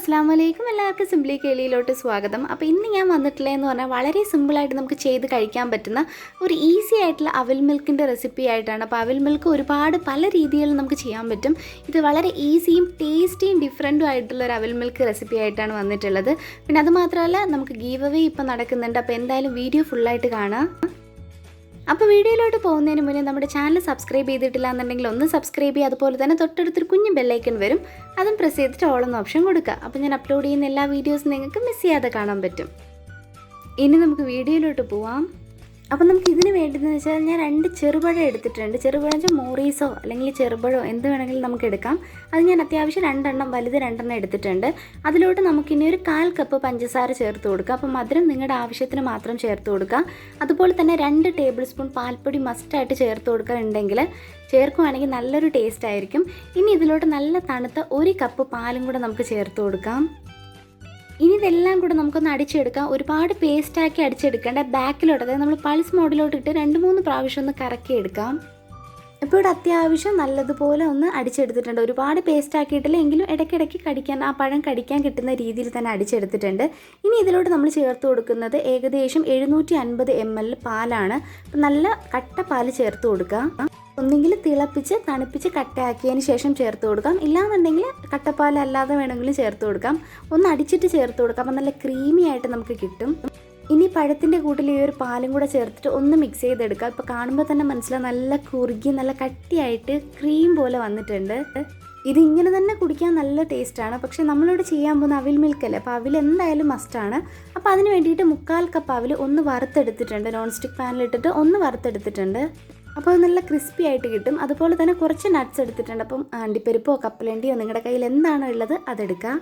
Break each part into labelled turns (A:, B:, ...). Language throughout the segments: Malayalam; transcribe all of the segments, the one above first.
A: അസ്സലാമലൈക്കും. എല്ലാവർക്കും സിംപ്ലി കേളിയിലോട്ട് സ്വാഗതം. അപ്പോൾ ഇന്ന് ഞാൻ വന്നിട്ടുള്ളതെന്ന് പറഞ്ഞാൽ വളരെ സിമ്പിളായിട്ട് നമുക്ക് ചെയ്ത് കഴിക്കാൻ പറ്റുന്ന ഒരു ഈസി ആയിട്ടുള്ള അവിൽ മിൽക്കിൻ്റെ റെസിപ്പി ആയിട്ടാണ്. അപ്പോൾ അവിൽ മിൽക്ക് ഒരുപാട് പല രീതികളിൽ നമുക്ക് ചെയ്യാൻ പറ്റും. ഇത് വളരെ ഈസിയും ടേസ്റ്റിയും ഡിഫറൻറ്റും ആയിട്ടുള്ള ഒരു അവിൽ മിൽക്ക് റെസിപ്പി ആയിട്ടാണ് വന്നിട്ടുള്ളത്. പിന്നെ അതുമാത്രമല്ല നമുക്ക് ഗീവ് അവേ ഇപ്പം നടക്കുന്നുണ്ട്. അപ്പോൾ എന്തായാലും വീഡിയോ ഫുള്ളായിട്ട് കാണാം. അപ്പോൾ വീഡിയോയിലോട്ട് പോകുന്നതിന് മുന്നേ നമ്മുടെ ചാനൽ സബ്സ്ക്രൈബ് ചെയ്തിട്ടില്ല എന്നുണ്ടെങ്കിൽ ഒന്ന് സബ്സ്ക്രൈബ് ചെയ്യുക. അതുപോലെ തന്നെ തൊട്ടടുത്തൊരു കുഞ്ഞ് ബെല്ലൈക്കൺ വരും, അതും പ്രസ് ചെയ്തിട്ട് ഓൾ എന്ന ഓപ്ഷൻ കൊടുക്കുക. അപ്പോൾ ഞാൻ അപ്ലോഡ് ചെയ്യുന്ന എല്ലാ വീഡിയോസും നിങ്ങൾക്ക് മിസ് ചെയ്യാതെ കാണാൻ പറ്റും. ഇനി നമുക്ക് വീഡിയോയിലോട്ട് പോവാം. അപ്പോൾ നമുക്ക് ഇതിന് വേണ്ടതെന്ന് വെച്ചാൽ ഞാൻ 2 ചെറുപഴം എടുത്തിട്ടുണ്ട്. ചെറുപഴം വെച്ചാൽ മോറീസോ അല്ലെങ്കിൽ ചെറുപഴമോ എന്ത് വേണമെങ്കിലും നമുക്ക് എടുക്കാം. അത് ഞാൻ അത്യാവശ്യം 2 എണ്ണം വലുത് 2 എണ്ണം എടുത്തിട്ടുണ്ട്. അതിലോട്ട് നമുക്കിനി ഒരു 1/4 കപ്പ് പഞ്ചസാര ചേർത്ത് കൊടുക്കുക. അപ്പോൾ മധുരം നിങ്ങളുടെ ആവശ്യത്തിന് മാത്രം ചേർത്ത് കൊടുക്കുക. അതുപോലെ തന്നെ 2 ടേബിൾ സ്പൂൺ പാൽപ്പൊടി മസ്റ്റായിട്ട് ചേർത്ത് കൊടുക്കാറുണ്ടെങ്കിൽ ചേർക്കുകയാണെങ്കിൽ നല്ലൊരു ടേസ്റ്റ് ആയിരിക്കും. ഇനി ഇതിലോട്ട് നല്ല തണുത്ത 1 കപ്പ് പാലും കൂടെ നമുക്ക് ചേർത്ത് കൊടുക്കാം. ഇനി ഇതെല്ലാം കൂടെ നമുക്കൊന്ന് അടിച്ചെടുക്കാം. ഒരുപാട് പേസ്റ്റാക്കി അടിച്ചെടുക്കേണ്ട, ബാക്കിലോട്ട് അതായത് നമ്മൾ പൾസ് മോഡിലോട്ട് ഇട്ട് 2-3 പ്രാവശ്യം ഒന്ന് കറക്കി എടുക്കാം. ഇപ്പോൾ ഇവിടെ അത്യാവശ്യം നല്ലതുപോലെ ഒന്ന് അടിച്ചെടുത്തിട്ടുണ്ട്. ഒരുപാട് പേസ്റ്റ് ആക്കിയിട്ടില്ല, എങ്കിലും ഇടയ്ക്കിടയ്ക്ക് കടിക്കാൻ, ആ പഴം കടിക്കാൻ കിട്ടുന്ന രീതിയിൽ തന്നെ അടിച്ചെടുത്തിട്ടുണ്ട്. ഇനി ഇതിലോട്ട് നമ്മൾ ചേർത്ത് കൊടുക്കുന്നത് ഏകദേശം 750 ml പാലാണ്. അപ്പം നല്ല കട്ട പാല് ചേർത്ത് കൊടുക്കുക. ഒന്നെങ്കിൽ തിളപ്പിച്ച് തണുപ്പിച്ച് കട്ടയാക്കിയതിന് ശേഷം ചേർത്ത് കൊടുക്കാം, ഇല്ലാന്നുണ്ടെങ്കിൽ കട്ടപ്പാൽ അല്ലാതെ വേണമെങ്കിലും ചേർത്ത് കൊടുക്കാം. ഒന്ന് അടിച്ചിട്ട് ചേർത്ത് കൊടുക്കാം. അപ്പം നല്ല ക്രീമി ആയിട്ട് നമുക്ക് കിട്ടും. ഇനി പഴത്തിൻ്റെ കൂട്ടിൽ ഈ ഒരു പാലും കൂടെ ചേർത്തിട്ട് ഒന്ന് മിക്സ് ചെയ്തെടുക്കുക. ഇപ്പോൾ കാണുമ്പോൾ തന്നെ മനസ്സിലാവും നല്ല കുറുകി നല്ല കട്ടിയായിട്ട് ക്രീം പോലെ വന്നിട്ടുണ്ട്. ഇതിങ്ങനെ തന്നെ കുടിക്കാൻ നല്ല ടേസ്റ്റാണ്. പക്ഷേ നമ്മളിവിടെ ചെയ്യാൻ പോകുന്ന അവിൽ മിൽക്കല്ലേ, അപ്പോൾ അവിൽ എന്തായാലും മസ്റ്റാണ്. അപ്പോൾ അതിന് വേണ്ടിയിട്ട് 1/4 കപ്പ് അവിൽ ഒന്ന് വറുത്തെടുത്തിട്ടുണ്ട്. നോൺ സ്റ്റിക്ക് പാനിലിട്ടിട്ട് ഒന്ന് വറുത്തെടുത്തിട്ടുണ്ട്. അപ്പോൾ നല്ല ക്രിസ്പി ആയിട്ട് കിട്ടും. അതുപോലെ തന്നെ കുറച്ച് നട്ട്സ് എടുത്തിട്ടുണ്ട്. അപ്പം അണ്ടിപ്പരിപ്പോ കപ്പലണ്ടിയോ നിങ്ങളുടെ കയ്യിൽ എന്താണോ ഉള്ളത് അതെടുക്കാം.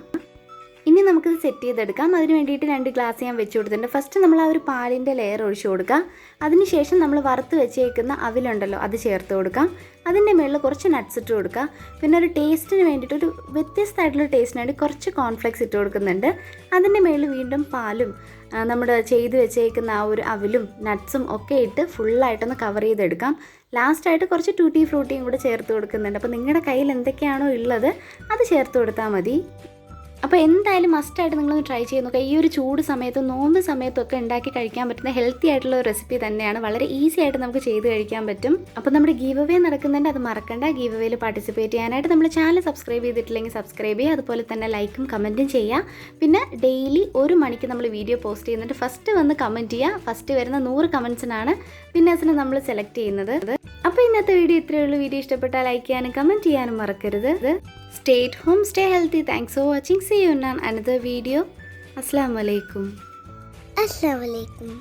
A: ഇനി നമുക്കിത് സെറ്റ് ചെയ്തെടുക്കാം. അതിന് വേണ്ടിയിട്ട് 2 ഗ്ലാസ് ഞാൻ വെച്ച് കൊടുത്തിട്ടുണ്ട്. ഫസ്റ്റ് നമ്മൾ ആ ഒരു പാലിൻ്റെ ലെയർ ഒഴിച്ചു കൊടുക്കുക. അതിനുശേഷം നമ്മൾ വറുത്ത് വെച്ചേക്കുന്ന അവിലുണ്ടല്ലോ അത് ചേർത്ത് കൊടുക്കാം. അതിൻ്റെ മുകളിൽ കുറച്ച് നട്ട്സ് ഇട്ട് കൊടുക്കുക. പിന്നെ ഒരു ടേസ്റ്റിന് വേണ്ടിയിട്ട് ഒരു വ്യത്യസ്തമായിട്ടുള്ള ടേസ്റ്റിന് വേണ്ടി കുറച്ച് കോൺഫ്ലെക്സ് ഇട്ട് കൊടുക്കുന്നുണ്ട്. അതിൻ്റെ മുകളിൽ വീണ്ടും പാലും നമ്മുടെ ചെയ്ത് വെച്ചേക്കുന്ന ആ ഒരു അവിലും നട്ട്സും ഒക്കെ ഇട്ട് ഫുള്ളായിട്ടൊന്ന് കവർ ചെയ്തെടുക്കാം. ലാസ്റ്റായിട്ട് കുറച്ച് ടൂട്ടി ഫ്രൂട്ടിയും കൂടെ ചേർത്ത് കൊടുക്കുന്നുണ്ട്. അപ്പോൾ നിങ്ങളുടെ കയ്യിൽ എന്തൊക്കെയാണോ ഉള്ളത് അത് ചേർത്ത് കൊടുത്താൽ മതി. അപ്പോൾ എന്തായാലും മസ്റ്റായിട്ട് നിങ്ങളൊന്ന് ട്രൈ ചെയ്ത് നോക്കുക. ഈ ഒരു ചൂട് സമയത്തും നോമ്പ് സമയത്തും ഒക്കെ ഉണ്ടാക്കി കഴിക്കാൻ പറ്റുന്ന ഹെൽത്തി ആയിട്ടുള്ള ഒരു റെസിപ്പി തന്നെയാണ്. വളരെ ഈസി ആയിട്ട് നമുക്ക് ചെയ്ത് കഴിക്കാൻ പറ്റും. അപ്പോൾ നമ്മുടെ ഗീവ് അവേ നടക്കുന്നുണ്ട്, അത് മറക്കണ്ട. ഗീവ് അവേയിൽ പാർട്ടിസിപ്പേറ്റ് ചെയ്യാനായിട്ട് നമ്മുടെ ചാനൽ സബ്സ്ക്രൈബ് ചെയ്തിട്ടില്ലെങ്കിൽ സബ്സ്ക്രൈബ് ചെയ്യുക. അതുപോലെ തന്നെ ലൈക്കും കമൻറ്റും ചെയ്യുക. പിന്നെ ഡെയിലി 1 മണിക്ക് നമ്മൾ വീഡിയോ പോസ്റ്റ് ചെയ്യുന്നുണ്ട്. ഫസ്റ്റ് വന്ന് കമൻറ്റ് ചെയ്യുക. ഫസ്റ്റ് വരുന്ന 100 കമൻറ്റ്സിനാണ് വിന്നേഴ്സിനെ നമ്മൾ സെലക്ട് ചെയ്യുന്നത്. അപ്പോൾ ഇന്നത്തെ വീഡിയോ ഇത്രയേ ഉള്ളൂ. വീഡിയോ ഇഷ്ടപ്പെട്ടാൽ ലൈക്ക് ചെയ്യാനും കമൻറ്റ് ചെയ്യാനും മറക്കരുത്. Stay at home, stay healthy. Thanks for watching. See you in another video. Assalamu alaikum.
B: Assalamu alaikum.